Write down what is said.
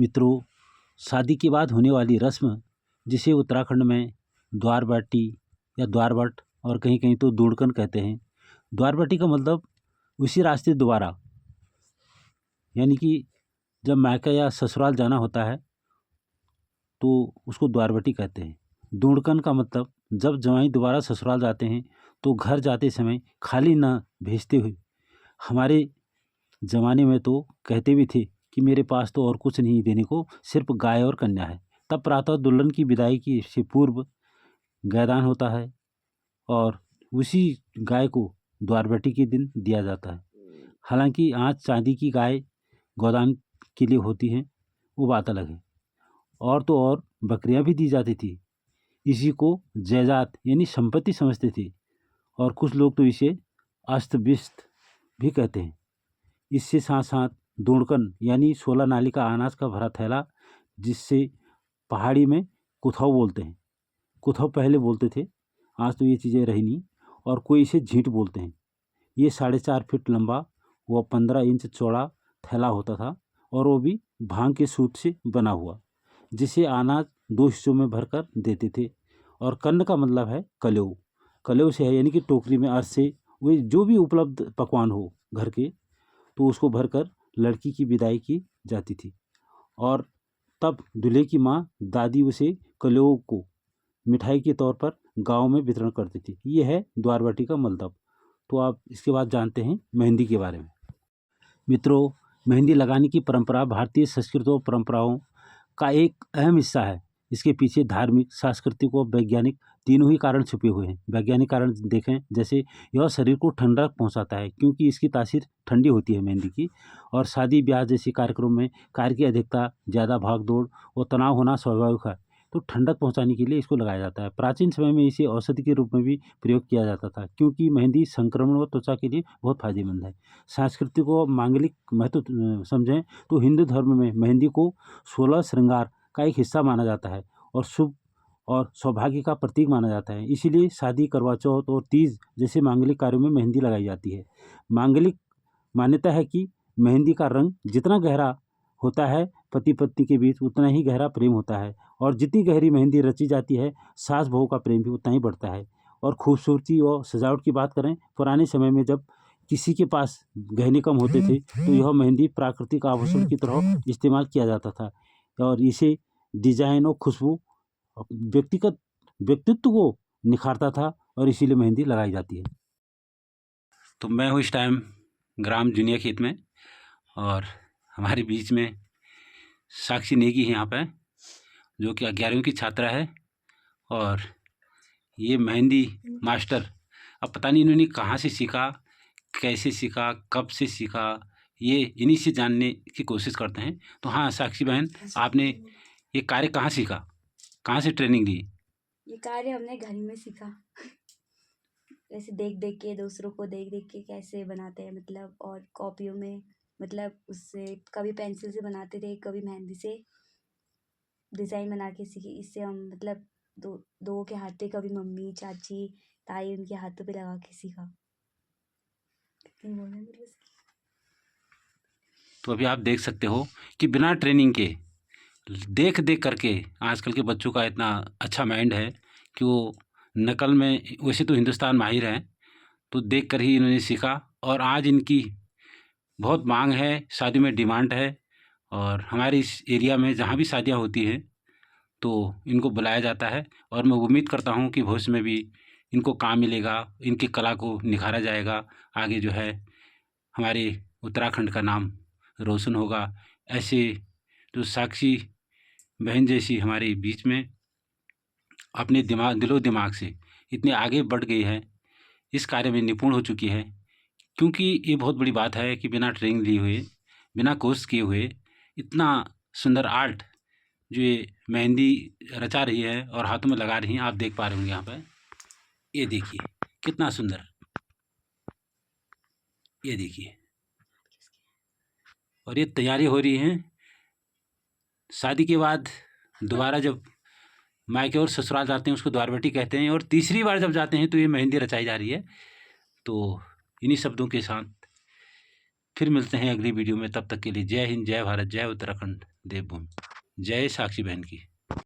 मित्रों, शादी के बाद होने वाली रस्म जिसे उत्तराखंड में द्वारबाटी या द्वारबट और कहीं कहीं तो दूड़कन कहते हैं। द्वारबाटी का मतलब उसी रास्ते दोबारा, यानी कि जब मायका या ससुराल जाना होता है तो उसको द्वारबाटी कहते हैं। दूड़कन का मतलब जब जवाई दोबारा ससुराल जाते हैं तो घर जाते समय खाली न भेजते हुए, हमारे ज़माने में तो कहते भी थे कि मेरे पास तो और कुछ नहीं देने को, सिर्फ गाय और कन्या है। तब प्रातः दुल्हन की विदाई की से पूर्व गैदान होता है और उसी गाय को द्वारबाटी के दिन दिया जाता है। हालांकि आज चांदी की गाय गोदान के लिए होती हैं, वो बात अलग है। और तो और बकरियां भी दी जाती थी। इसी को जायदाद यानी संपत्ति समझते थे और कुछ लोग तो इसे अस्त व्यस्त भी कहते हैं। इससे साथ साथ दूड़कन यानी 16 नाली का अनाज का भरा थैला, जिससे पहाड़ी में कुथाव बोलते हैं। कुथाव पहले बोलते थे, आज तो ये चीज़ें रही नहीं। और कोई इसे झींट बोलते हैं। ये 4.5 फीट लंबा व 15 इंच चौड़ा थैला होता था और वो भी भांग के सूत से बना हुआ, जिसे अनाज 2 हिस्सों में भरकर देते थे। और कन्न का मतलब है कलेव। कलेव से है यानी कि टोकरी में आज से वे जो भी उपलब्ध पकवान हो घर के, तो उसको भरकर लड़की की विदाई की जाती थी। और तब दूल्हे की माँ दादी उसे कलेव को मिठाई के तौर पर गांव में वितरण करती थी। ये है द्वारबाटी का मतलब। तो आप इसके बाद जानते हैं मेहंदी के बारे में। मित्रों, मेहंदी लगाने की परंपरा भारतीय संस्कृति और परंपराओं का एक अहम हिस्सा है। इसके पीछे धार्मिक, सांस्कृतिक और वैज्ञानिक तीनों ही कारण छुपे हुए हैं। वैज्ञानिक कारण देखें, जैसे यह शरीर को ठंडक पहुंचाता है क्योंकि इसकी तासीर ठंडी होती है मेहंदी की। और शादी ब्याह जैसे कार्यक्रम में कार्य की अधिकता, ज़्यादा भाग दौड़ और तनाव होना स्वाभाविक है, तो ठंडक पहुंचाने के लिए इसको लगाया जाता है। प्राचीन समय में इसे औषधि के रूप में भी प्रयोग किया जाता था क्योंकि मेहंदी संक्रमण और त्वचा के लिए बहुत फायदेमंद है। सांस्कृतिक और मांगलिक महत्व समझें तो हिंदू धर्म में मेहंदी को 16 श्रृंगार का एक हिस्सा माना जाता है और शुभ और सौभाग्य का प्रतीक माना जाता है। इसीलिए शादी, करवा चौथ और तीज जैसे मांगलिक कार्यों में मेहंदी लगाई जाती है। मांगलिक मान्यता है कि मेहंदी का रंग जितना गहरा होता है, पति पत्नी के बीच उतना ही गहरा प्रेम होता है। और जितनी गहरी मेहंदी रची जाती है, सास बहू का प्रेम भी उतना ही बढ़ता है। और खूबसूरती और सजावट की बात करें, पुराने समय में जब किसी के पास गहने कम होते थे तो यह मेहंदी प्राकृतिक आभूषण की तरह इस्तेमाल किया जाता था। और इसे डिजाइन और खुशबू व्यक्तिगत व्यक्तित्व को निखारता था और इसीलिए मेहंदी लगाई जाती है। तो मैं हूँ इस टाइम ग्राम जुनिया खेत में और हमारे बीच में साक्षी नेगी है यहाँ पे, जो कि 11वीं की छात्रा है। और ये मेहंदी मास्टर, अब पता नहीं इन्होंने कहाँ से सीखा, कैसे सीखा, कब से सीखा, ये इन्हीं से जानने की कोशिश करते हैं। तो हाँ साक्षी बहन, आपने ये कार्य कहाँ सीखा, कहाँ से ट्रेनिंग ली? ये कार्य हमने घर में सीखा। ऐसे देख देख के, दूसरों को देख देख के कैसे बनाते हैं, मतलब और कॉपियों में, मतलब उससे कभी पेंसिल से बनाते थे, कभी मेहंदी से डिज़ाइन बना के सीखे। इससे हम मतलब दो के हाथ पे, कभी मम्मी, चाची, ताई उनके हाथों पे लगा के सीखा। कितनी बोलना है मेरे बस की। तो अभी आप देख सकते हो कि बिना ट्रेनिंग के देख देख करके आजकल के बच्चों का इतना अच्छा माइंड है कि वो नकल में, वैसे तो हिंदुस्तान माहिर है, तो देख कर ही इन्होंने सीखा। और आज इनकी बहुत मांग है, शादी में डिमांड है। और हमारे इस एरिया में जहाँ भी शादियाँ होती हैं तो इनको बुलाया जाता है। और मैं उम्मीद करता हूँ कि भविष्य में भी इनको काम मिलेगा, इनकी कला को निखारा जाएगा। आगे जो है हमारे उत्तराखंड का नाम रोशन होगा। ऐसे जो साक्षी बहन जैसी हमारे बीच में अपने दिलो दिमाग से इतने आगे बढ़ गई है, इस कार्य में निपुण हो चुकी है। क्योंकि ये बहुत बड़ी बात है कि बिना ट्रेनिंग लिए हुए, बिना कोर्स किए हुए इतना सुंदर आर्ट जो ये मेहंदी रचा रही है और हाथों में लगा रही हैं, आप देख पा रहे होंगे यहाँ पर। ये देखिए कितना सुंदर, ये देखिए। और ये तैयारी हो रही है शादी के बाद दोबारा जब मायके और ससुराल जाते हैं उसको द्वारबाटी कहते हैं। और तीसरी बार जब जाते हैं तो ये मेहंदी रचाई जा रही है। तो इन्हीं शब्दों के साथ फिर मिलते हैं अगली वीडियो में। तब तक के लिए जय हिंद, जय भारत, जय उत्तराखंड। देवभूमि। जय साक्षी बहन की।